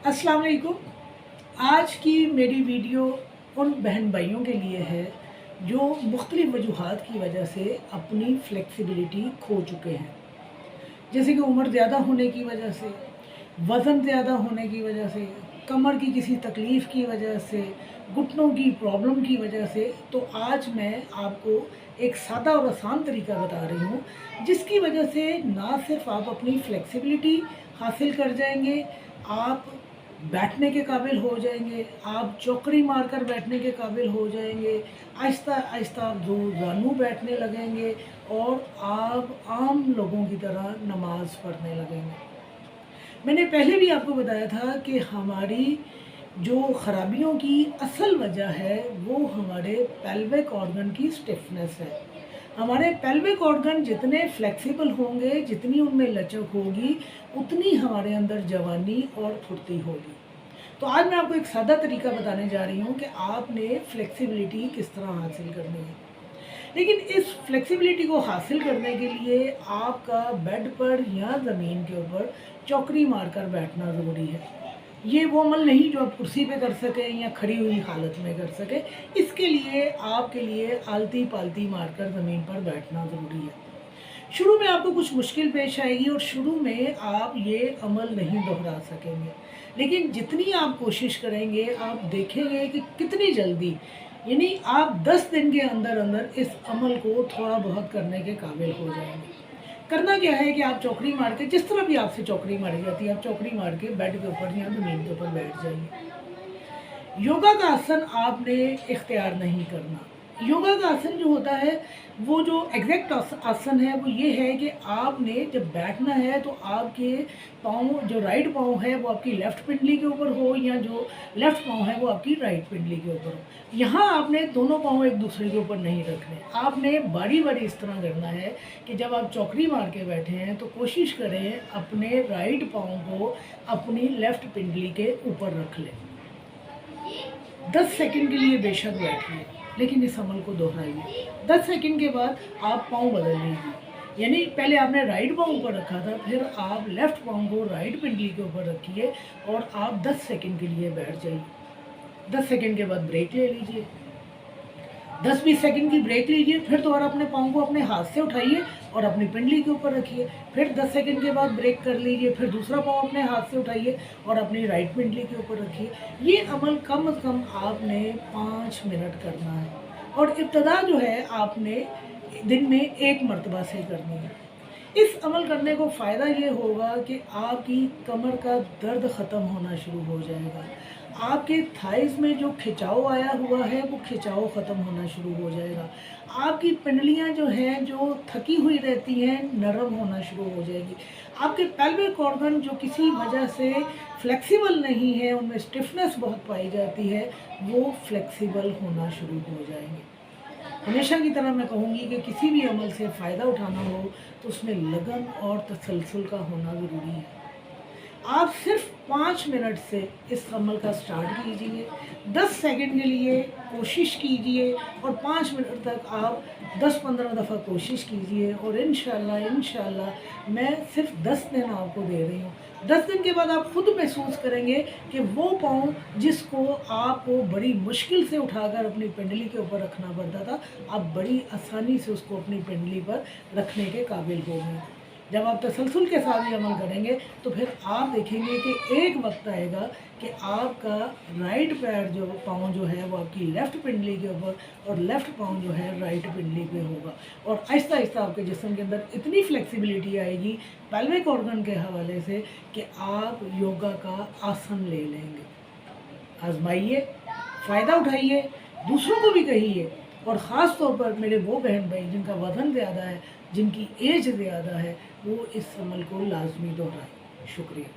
अस्सलाम वालेकुम। आज की मेरी वीडियो उन बहन भाइयों के लिए है जो मुख्तलिफ़ वजूहात की वजह से अपनी फ्लेक्सिबिलिटी खो चुके हैं। जैसे कि उम्र ज़्यादा होने की वजह से, वज़न ज़्यादा होने की वजह से, कमर की किसी तकलीफ़ की वजह से, घुटनों की प्रॉब्लम की वजह से। तो आज मैं आपको एक सादा और आसान तरीका बता रही हूँ, जिसकी वजह से ना सिर्फ़ आप अपनी फ्लेक्सिबिलिटी हासिल कर जाएँगे, आप बैठने के काबिल हो जाएँगे, आप चौकड़ी मारकर बैठने के काबिल हो जाएँगे, आहिस्ता-आहिस्ता आप दो जानू बैठने लगेंगे और आप आम लोगों की तरह नमाज़ पढ़ने लगेंगे। मैंने पहले भी आपको बताया था कि हमारी जो खराबियों की असल वजह है, वो हमारे पेल्विक ऑर्गन की स्टिफनेस है। हमारे पेल्विक ऑर्गन जितने फ्लेक्सिबल होंगे, जितनी उनमें लचक होगी, उतनी हमारे अंदर जवानी और फुर्ती होगी। तो आज मैं आपको एक सादा तरीका बताने जा रही हूँ कि आपने फ्लेक्सिबिलिटी किस तरह हासिल करनी है। लेकिन इस फ्लेक्सिबिलिटी को हासिल करने के लिए आपका बेड पर या ज़मीन के ऊपर चौकड़ी मारकर बैठना ज़रूरी है। ये वो अमल नहीं जो आप कुर्सी पे कर सकें या खड़ी हुई हालत में कर सकें। इसके लिए आपके लिए आलती-पालती मारकर ज़मीन पर बैठना ज़रूरी है। शुरू में आपको कुछ मुश्किल पेश आएगी और शुरू में आप ये अमल नहीं दोहरा सकेंगे। लेकिन जितनी आप कोशिश करेंगे, आप देखेंगे कि कितनी जल्दी, यानी आप 10 दिन के अंदर-अंदर इस अमल को थोड़ा बहुत करने के काबिल हो जाएँगे। करना क्या है कि आप चौकड़ी मार के, जिस तरह भी आपसे चौकड़ी मारी जाती है, आप चौकड़ी मार के बेड के ऊपर या ज़मीन के ऊपर बैठ जाइए। योगा का आसन आपने इख्तियार नहीं करना। योगा का आसन जो होता है, वो जो एग्ज़ैक्ट आसन है, वो ये है कि आपने जब बैठना है तो आपके पाँव, जो राइट पाँव है वो आपकी लेफ़्ट पिंडली के ऊपर हो या जो लेफ़्ट पाँव है वो आपकी राइट पिंडली के ऊपर हो। यहाँ आपने दोनों पाँव एक दूसरे के ऊपर नहीं रखने। आपने बारी-बारी इस तरह करना है कि जब आप चौकड़ी मार के बैठे हैं तो कोशिश करें अपने राइट पाँव को अपनी लेफ़्ट पिंडली के ऊपर रख लें। 10 सेकंड के लिए बेशक बैठिए, लेकिन इस अमल को दोहराइए। 10 सेकंड के बाद आप पाँव बदल लीजिए। यानी पहले आपने राइट पाँव ऊपर रखा था, फिर आप लेफ़्ट पाँव को राइट पिंडली के ऊपर रखिए और आप 10 सेकंड के लिए बैठ जाइए। 10 सेकंड के बाद ब्रेक ले लीजिए। 10-20 सेकंड की ब्रेक लीजिए, फिर दोबारा अपने पाँव को अपने हाथ से उठाइए और अपनी पिंडली के ऊपर रखिए। फिर 10 सेकंड के बाद ब्रेक कर लीजिए, फिर दूसरा पाँव अपने हाथ से उठाइए और अपनी राइट पिंडली के ऊपर रखिए। ये अमल कम से कम आपने 5 मिनट करना है और इब्तिदा जो है आपने दिन में 1 मरतबा से करनी है। इस अमल करने को फ़ायदा ये होगा कि आपकी कमर का दर्द ख़त्म होना शुरू हो जाएगा। आपके थाइज़ में जो खिंचाव आया हुआ है, वो खिंचाव ख़त्म होना शुरू हो जाएगा। आपकी पिंडलियाँ जो हैं, जो थकी हुई रहती हैं, नरम होना शुरू हो जाएगी। आपके पेल्विक ऑर्गन जो किसी वजह से फ्लेक्सिबल नहीं है, उनमें स्टिफनेस बहुत पाई जाती है, वो फ्लेक्सिबल होना शुरू हो जाएँगे। हमेशा की तरह मैं कहूँगी कि किसी भी अमल से फ़ायदा उठाना हो तो उसमें लगन और तसलसल का होना ज़रूरी है। आप सिर्फ 5 मिनट से इस अमल का स्टार्ट कीजिए, 10 सेकंड के लिए कोशिश कीजिए और 5 मिनट तक आप 10-15 दफ़ा कोशिश कीजिए और इंशाअल्लाह मैं सिर्फ 10 दिन आपको दे रही हूँ। 10 दिन के बाद आप खुद महसूस करेंगे कि वो पाँव जिसको आपको बड़ी मुश्किल से उठाकर अपनी पिंडली के ऊपर रखना पड़ता था, आप बड़ी आसानी से उसको अपनी पिंडली पर रखने के काबिल हो गए। जब आप तसलसल के साथ ये अमल करेंगे तो फिर आप देखेंगे कि एक वक्त आएगा कि आपका राइट पैर जो पाँव जो है वो आपकी लेफ़्ट पिंडली के ऊपर और लेफ़्ट पाँव जो है राइट पिंडली पे होगा और आहिस्ता-आहिस्ता आपके जिस्म के अंदर इतनी फ्लेक्सिबिलिटी आएगी पेल्विक ऑर्गन के हवाले से कि आप योगा का आसन ले लेंगे। आज़माइए, फ़ायदा उठाइए, दूसरों को भी कहिए और ख़ास तौर पर मेरे वो बहन भाई जिनका वज़न ज़्यादा है, जिनकी एज ज़्यादा है, वो इस अमल को लाज़मी दोहराएँ। शुक्रिया।